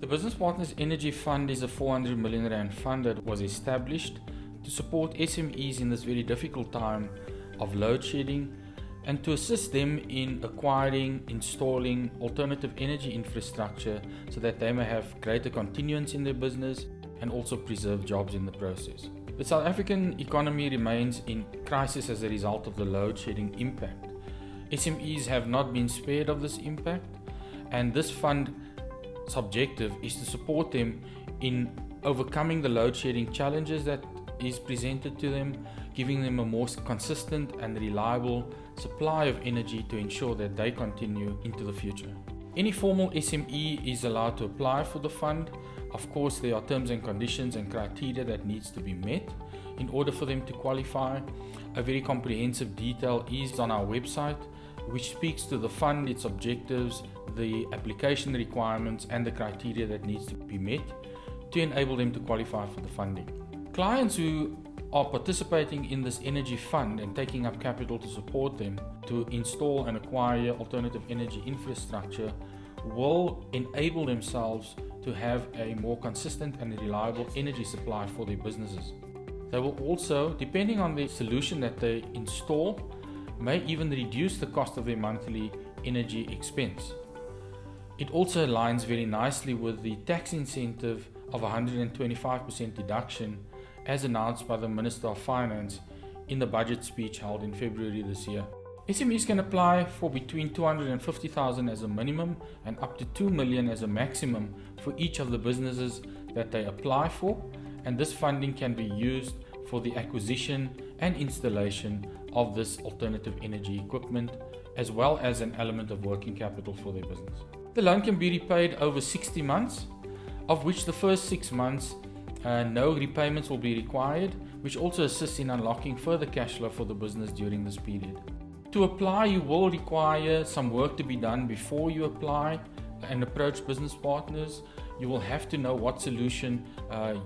The Business Partners Energy Fund is a 400 million rand fund that was established to support SMEs in this very difficult time of load shedding and to assist them in acquiring, installing alternative energy infrastructure so that they may have greater continuance in their business and also preserve jobs in the process. The South African economy remains in crisis as a result of the load shedding impact. SMEs have not been spared of this impact, and this fund's objective is to support them in overcoming the load shedding challenges that is presented to them, giving them a more consistent and reliable supply of energy to ensure that they continue into the future. Any formal SME is allowed to apply for the fund. Of course, there are terms and conditions and criteria that needs to be met in order for them to qualify. A very comprehensive detail is on our website, which speaks to the fund, its objectives, the application requirements and the criteria that needs to be met to enable them to qualify for the funding. Clients who are participating in this energy fund and taking up capital to support them to install and acquire alternative energy infrastructure will enable themselves to have a more consistent and reliable energy supply for their businesses. They will also, depending on the solution that they install, may even reduce the cost of their monthly energy expense. It also aligns very nicely with the tax incentive of 125% deduction as announced by the Minister of Finance in the budget speech held in February this year. SMEs can apply for between 250,000 as a minimum and up to 2 million as a maximum for each of the businesses that they apply for, and this funding can be used for the acquisition and installation of this alternative energy equipment, as well as an element of working capital for their business. The loan can be repaid over 60 months, of which the first 6 months no repayments will be required, which also assists in unlocking further cash flow for the business during this period. To apply, you will require some work to be done before you apply and approach business partners. You will have to know what solution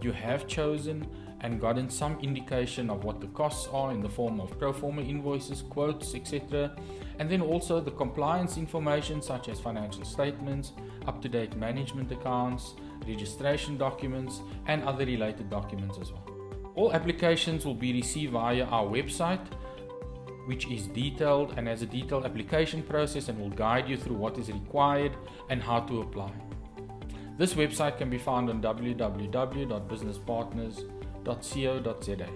you have chosen and gotten some indication of what the costs are in the form of pro forma invoices, quotes, etc. And then also the compliance information such as financial statements, up-to-date management accounts, registration documents, and other related documents as well. All applications will be received via our website, which is detailed and has a detailed application process and will guide you through what is required and how to apply. This website can be found on www.businesspartners.co.za.